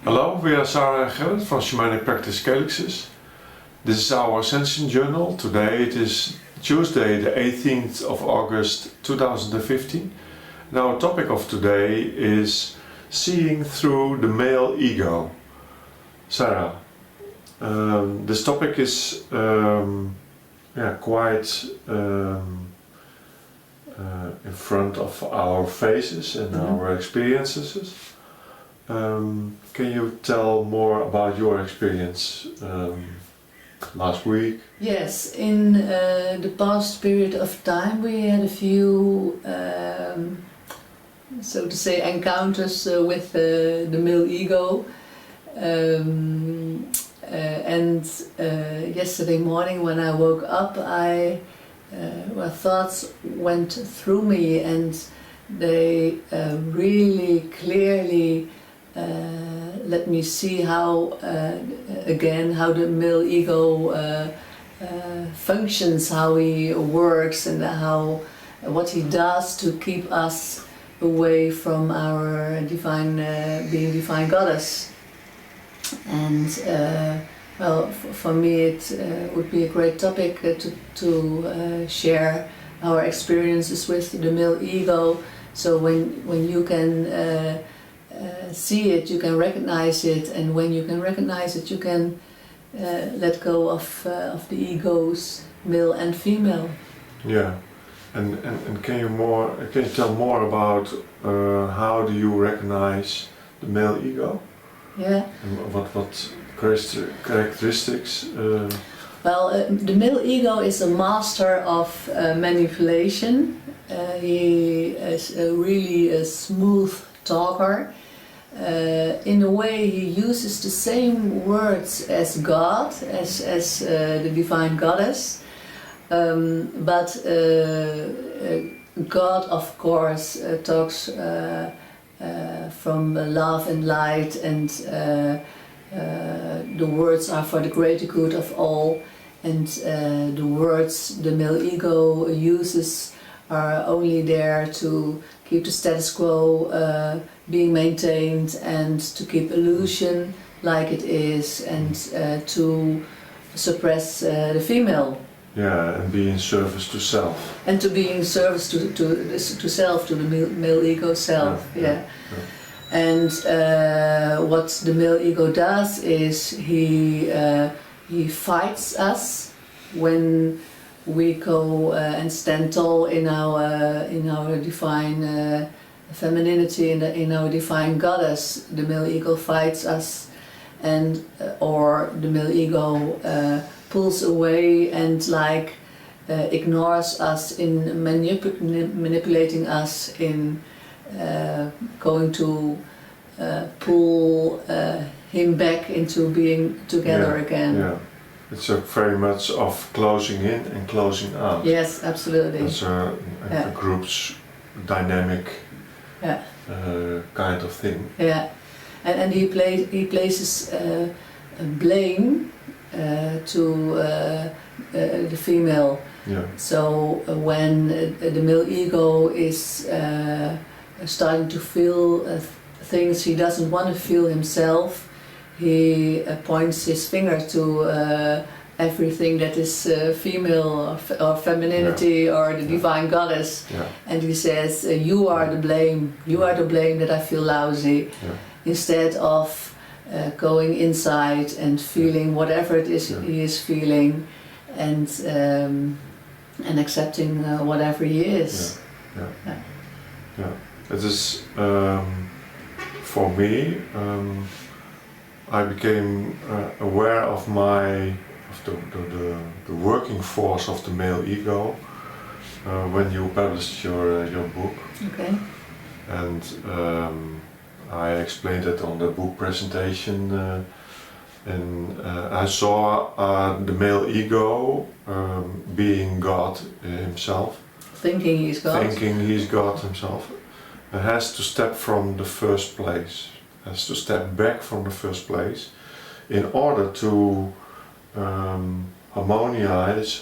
Hello, we are Sarah and Gerrit from Shamanic Practice Calyxes. This is our Ascension Journal. Today it is Tuesday the 18th of August 2015. And our topic of today is seeing through the male ego. Sarah, this topic is quite in front of our faces and our experiences. Can you tell more about your experience last week? Yes, in the past period of time we had a few, so to say, encounters with the male ego. And yesterday morning when I woke up, my thoughts went through me and they really clearly let me see how the male ego functions, how he works, and what he does to keep us away from our being divine goddess. And for me it would be a great topic to share our experiences with the male ego. So when you can see it, you can recognize it, and when you can recognize it, you can let go of the egos, male and female. Yeah, and can you tell more about how do you recognize the male ego? Yeah. And what characteristics? Well, the male ego is a master of manipulation. He is really a smooth talker. In a way, he uses the same words as God, as the divine goddess, but God, of course, talks from love and light, and the words are for the greater good of all, and the words the male ego uses are only there to keep the status quo being maintained and to keep illusion like it is, and to suppress the female. Yeah, and be in service to self. And to be in service to self, to the male ego self. Yeah. And what the male ego does is he fights us when we go and stand tall in our divine femininity, in our divine goddess. The male ego fights us, and or the male ego pulls away and ignores us in manipulating us, in going to pull him back into being together again. Yeah. It's very much of closing in and closing out. Yes, absolutely. It's a group's dynamic kind of thing. Yeah, and he places blame to the female. Yeah. So when the male ego is starting to feel things he doesn't want to feel himself, he points his finger to everything that is female or femininity or the divine goddess, and he says, you are the blame, that I feel lousy, instead of going inside and feeling whatever it is he is feeling, and accepting whatever he is. It is for me. I became aware of the working force of the male ego when you published your book. Okay. And I explained it on the book presentation, and I saw the male ego being God himself. Thinking he's God. Thinking he's God himself. It has to step from the first place. Has to step back from the first place in order to harmonize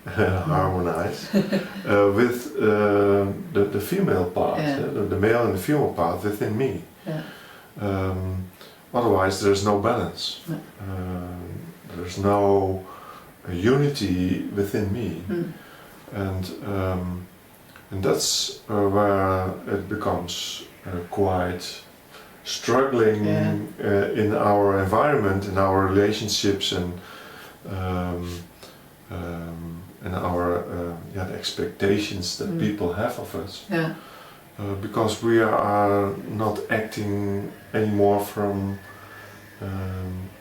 harmonize with the female part, the male and the female part within me. Otherwise there's no balance. There's no unity within me. And that's where it becomes quite struggling in our environment, in our relationships, and our the expectations that people have of us. Because we are not acting anymore from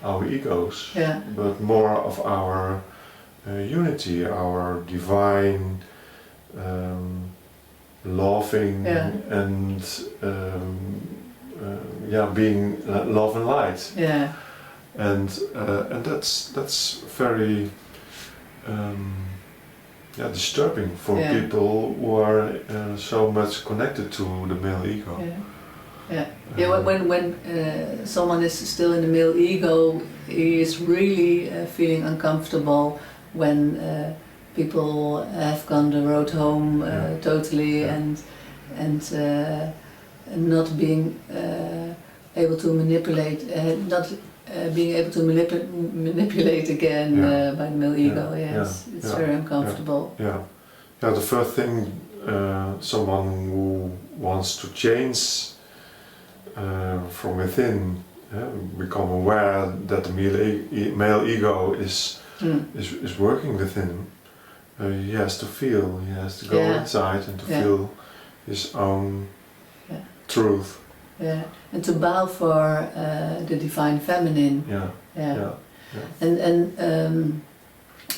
our egos, but more of our unity, our divine loving and being love and light. And that's very disturbing for people who are so much connected to the male ego. When someone is still in the male ego, he is really feeling uncomfortable when people have gone the road home totally and not being able to manipulate, being able to manipulate again by the male ego. It's very uncomfortable. The first thing someone who wants to change from within, become aware that the male ego is working within him. He has to feel, he has to go inside and to feel his own truth. And to bow for the divine feminine. And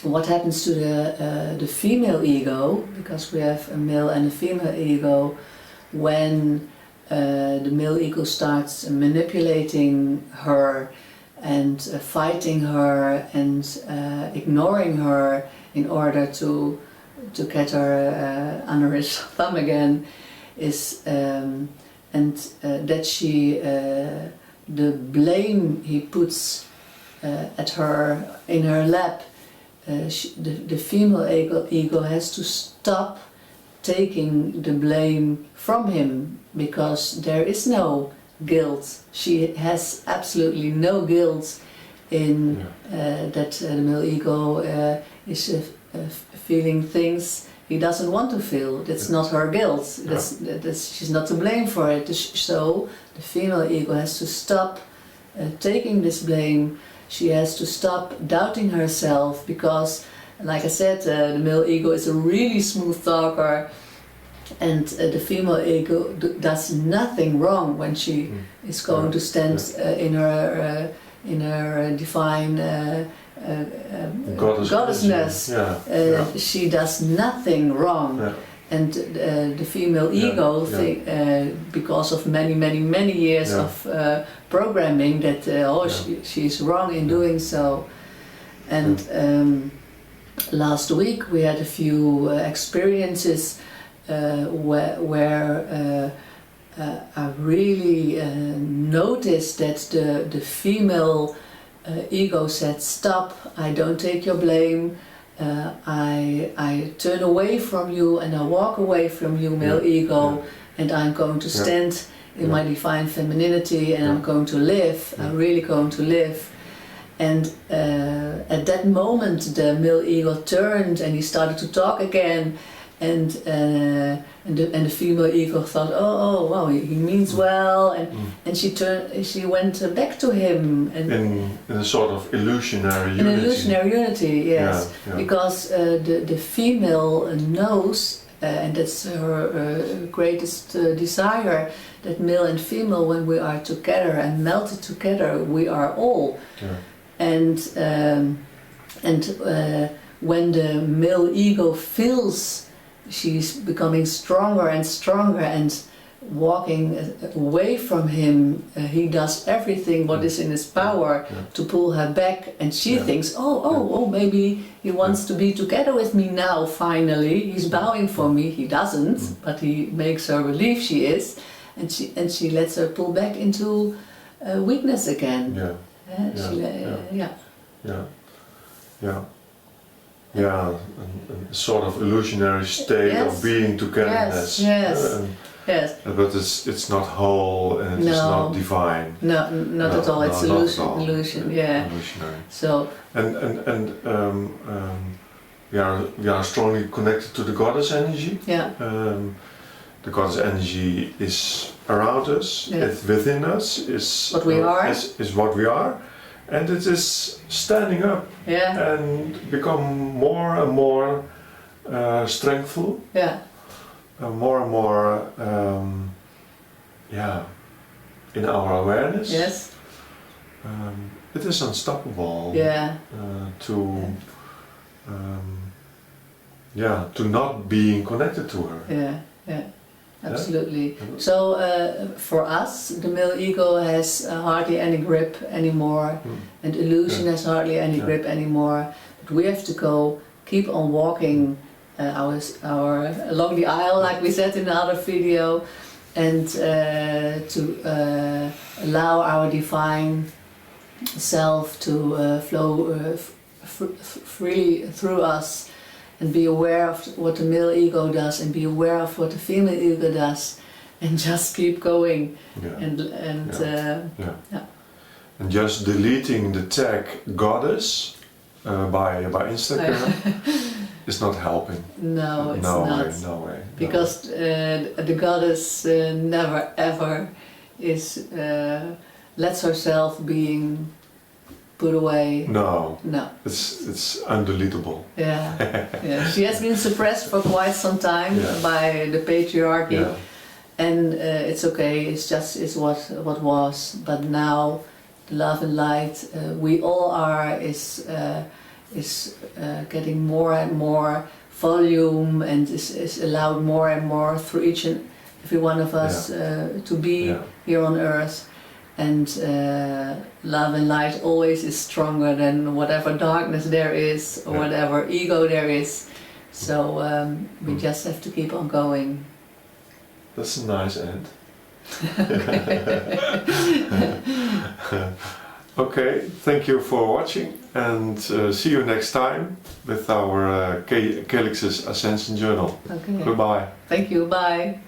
what happens to the female ego, because we have a male and a female ego, when the male ego starts manipulating her and fighting her and ignoring her in order to get her under his thumb again, is that she the blame he puts at her in her lap, the female ego has to stop taking the blame from him, because there is no guilt. She has absolutely no guilt in that the male ego is feeling things he doesn't want to feel. That's not her guilt. She's not to blame for it. So the female ego has to stop taking this blame. She has to stop doubting herself, because, like I said, the male ego is a really smooth talker, and the female ego does nothing wrong when she is going to stand in her divine goddessness. She does nothing wrong. And the female ego, because of many years of programming, that she's wrong in doing so. And last week we had a few experiences where I really noticed that the female ego said, "Stop! I don't take your blame. I turn away from you and I walk away from you, male ego, and I'm going to stand in my divine femininity, and I'm going to live. I'm really going to live." And at that moment the male ego turned and he started to talk again, and the female ego thought, oh wow, he means well, and she went back to him, and in a sort of illusionary unity. An illusionary unity, yes, because the female knows, and that's her greatest desire, that male and female, when we are together and melted together, we are all. And when the male ego feels she's becoming stronger and stronger and walking away from him, he does everything what is in his power to pull her back, and she thinks, oh, maybe he wants to be together with me now, finally. He's bowing for me. He doesn't, but he makes her believe she is, and she lets her pull back into weakness again. yeah, a sort of illusionary state Yes. of being togetherness. Yes. Yes. But it's not whole and it's No. not divine. No, not No, at all. It's no, not illusion. at all. Illusion. Yeah. Illusionary. So And we are strongly connected to the goddess energy. yeah. The goddess energy is around us, Yeah. it's within us, is What we are. is what we are, and it is standing up Yeah. and become more and more strengthful, Yeah. more and more, in our awareness. Yes. It is unstoppable. Yeah. To not being connected to her. Yeah. Yeah. Absolutely. Yeah. So for us, the male ego has hardly any grip anymore, and illusion Yeah. has hardly any Yeah. grip anymore. But we have to keep on walking our along the aisle, like we said in the other video, and to allow our divine self to flow freely through us, and be aware of what the male ego does, and be aware of what the female ego does, and just keep going. Yeah. And Yeah. yeah. And just deleting the tag goddess by Instagram is not helping. No, it's no not. way, no way. Because the goddess never ever lets herself being put away. No, No. it's undeletable. Yeah. Yeah. She has been suppressed for quite some time Yeah. by the patriarchy, Yeah. and it's okay. It's what was. But now, the love and light we all are is getting more and more volume, and is allowed more and more through each and every one of us to be Yeah. here on earth. And love and light always is stronger than whatever darkness there is, or Yeah. whatever ego there is. So we just have to keep on going. That's a nice end. Okay, thank you for watching, and see you next time with our Calyxes Ascension Journal. Okay. Goodbye. Thank you. Bye.